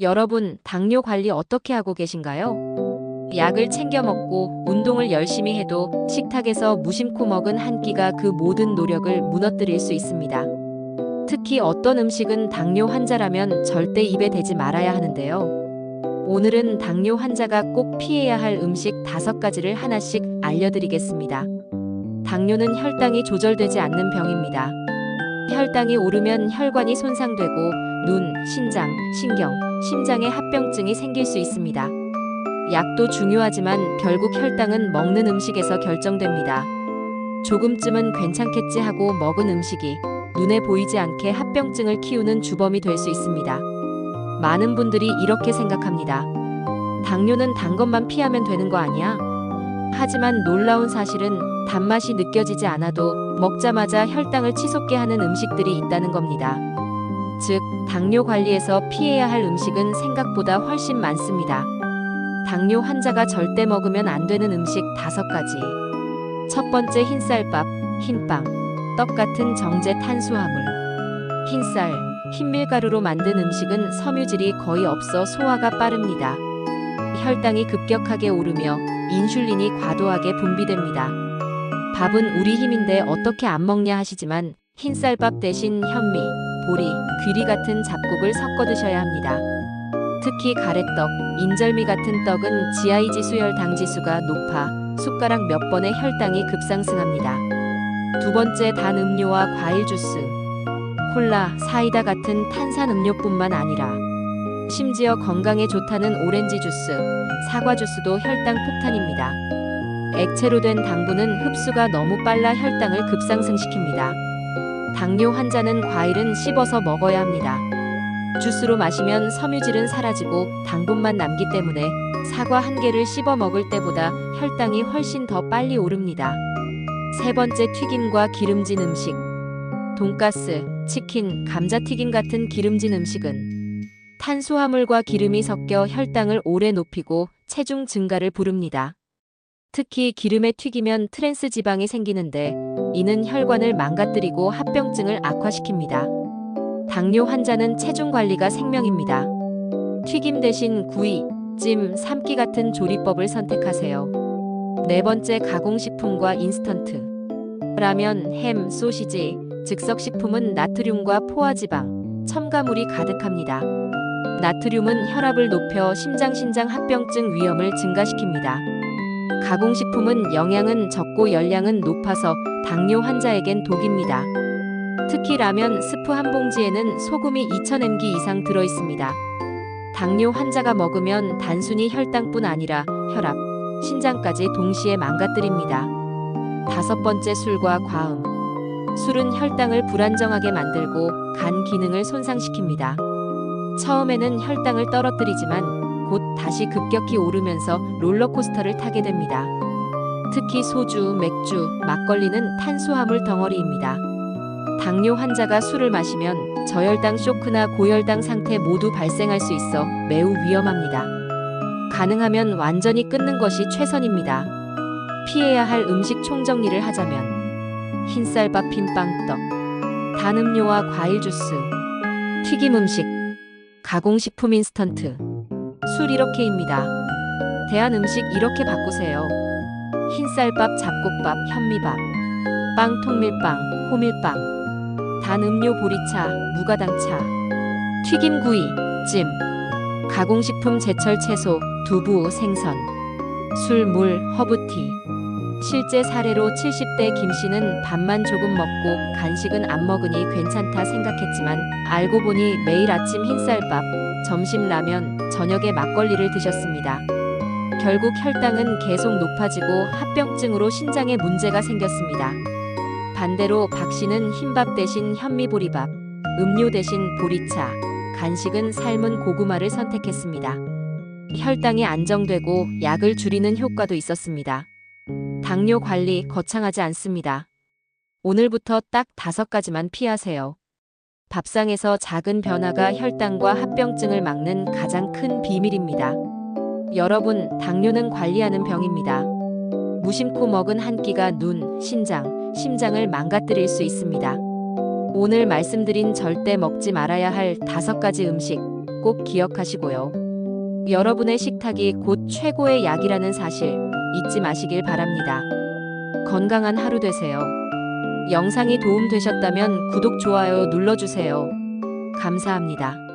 여러분, 당뇨 관리 어떻게 하고 계신가요? 약을 챙겨 먹고 운동을 열심히 해도 식탁에서 무심코 먹은 한 끼가 그 모든 노력을 무너뜨릴 수 있습니다. 특히 어떤 음식은 당뇨 환자라면 절대 입에 대지 말아야 하는데요. 오늘은 당뇨 환자가 꼭 피해야 할 음식 5가지를 하나씩 알려드리겠습니다. 당뇨는 혈당이 조절되지 않는 병입니다. 혈당이 오르면 혈관이 손상되고 눈, 신장, 신경, 심장에 합병증이 생길 수 있습니다. 약도 중요하지만 결국 혈당은 먹는 음식에서 결정됩니다. 조금쯤은 괜찮겠지 하고 먹은 음식이 눈에 보이지 않게 합병증을 키우는 주범이 될 수 있습니다. 많은 분들이 이렇게 생각합니다. 당뇨는 단 것만 피하면 되는 거 아니야? 하지만 놀라운 사실은 단맛이 느껴지지 않아도 먹자마자 혈당을 치솟게 하는 음식들이 있다는 겁니다. 즉, 당뇨 관리에서 피해야 할 음식은 생각보다 훨씬 많습니다. 당뇨 환자가 절대 먹으면 안 되는 음식 5가지. 첫 번째, 흰쌀밥, 흰빵, 떡 같은 정제 탄수화물. 흰쌀, 흰밀가루로 만든 음식은 섬유질이 거의 없어 소화가 빠릅니다. 혈당이 급격하게 오르며 인슐린이 과도하게 분비됩니다. 밥은 우리 힘인데 어떻게 안 먹냐 하시지만 흰쌀밥 대신 현미, 보리, 귀리 같은 잡곡을 섞어 드셔야 합니다. 특히 가래떡, 인절미 같은 떡은 GI 지수 혈당 지수가 높아 숟가락 몇 번의 혈당이 급상승합니다. 두 번째, 단 음료와 과일 주스. 콜라, 사이다 같은 탄산 음료뿐만 아니라 심지어 건강에 좋다는 오렌지 주스, 사과 주스도 혈당 폭탄입니다. 액체로 된 당분은 흡수가 너무 빨라 혈당을 급상승시킵니다. 당뇨 환자는 과일은 씹어서 먹어야 합니다. 주스로 마시면 섬유질은 사라지고 당분만 남기 때문에 사과 한 개를 씹어 먹을 때보다 혈당이 훨씬 더 빨리 오릅니다. 세 번째, 튀김과 기름진 음식. 돈가스, 치킨, 감자튀김 같은 기름진 음식은 탄수화물과 기름이 섞여 혈당을 오래 높이고 체중 증가를 부릅니다. 특히 기름에 튀기면 트랜스 지방이 생기는데 이는 혈관을 망가뜨리고 합병증을 악화시킵니다. 당뇨 환자는 체중 관리가 생명입니다. 튀김 대신 구이, 찜, 삶기 같은 조리법을 선택하세요. 네 번째, 가공식품과 인스턴트. 라면, 햄, 소시지, 즉석식품은 나트륨과 포화지방, 첨가물이 가득합니다. 나트륨은 혈압을 높여 심장 합병증 위험을 증가시킵니다. 가공식품은 영양은 적고 열량은 높아서 당뇨 환자에겐 독입니다. 특히 라면 스프 한 봉지에는 소금이 2000mg 이상 들어 있습니다. 당뇨 환자가 먹으면 단순히 혈당뿐 아니라 혈압, 신장까지 동시에 망가뜨립니다. 5번째, 술과 과음. 술은 혈당을 불안정하게 만들고 간 기능을 손상시킵니다. 처음에는 혈당을 떨어뜨리지만 곧 다시 급격히 오르면서 롤러코스터를 타게 됩니다. 특히 소주, 맥주, 막걸리는 탄수화물 덩어리입니다. 당뇨 환자가 술을 마시면 저혈당 쇼크나 고혈당 상태 모두 발생할 수 있어 매우 위험합니다. 가능하면 완전히 끊는 것이 최선입니다. 피해야 할 음식 총정리를 하자면 흰쌀밥, 흰빵, 떡, 단 음료와 과일 주스, 튀김 음식, 가공식품 인스턴트, 술 이렇게입니다. 대한 음식 이렇게 바꾸세요. 흰쌀밥, 잡곡밥, 현미밥, 빵, 통밀빵, 호밀빵, 단 음료, 보리차, 무가당차, 튀김, 구이, 찜, 가공식품, 제철 채소, 두부, 생선, 술, 물, 허브티. 실제 사례로 70대 김씨는 밥만 조금 먹고 간식은 안 먹으니 괜찮다 생각했지만 알고 보니 매일 아침 흰쌀밥, 점심 라면, 저녁에 막걸리를 드셨습니다. 결국 혈당은 계속 높아지고 합병증으로 신장에 문제가 생겼습니다. 반대로 박 씨는 흰밥 대신 현미보리밥, 음료 대신 보리차, 간식은 삶은 고구마를 선택했습니다. 혈당이 안정되고 약을 줄이는 효과도 있었습니다. 당뇨 관리 거창하지 않습니다. 오늘부터 딱 5가지만 피하세요. 밥상에서 작은 변화가 혈당과 합병증을 막는 가장 큰 비밀입니다. 여러분, 당뇨는 관리하는 병입니다. 무심코 먹은 한 끼가 눈, 신장, 심장을 망가뜨릴 수 있습니다. 오늘 말씀드린 절대 먹지 말아야 할 5가지 음식 꼭 기억하시고요. 여러분의 식탁이 곧 최고의 약이라는 사실 잊지 마시길 바랍니다. 건강한 하루 되세요. 영상이 도움되셨다면 구독, 좋아요 눌러주세요. 감사합니다.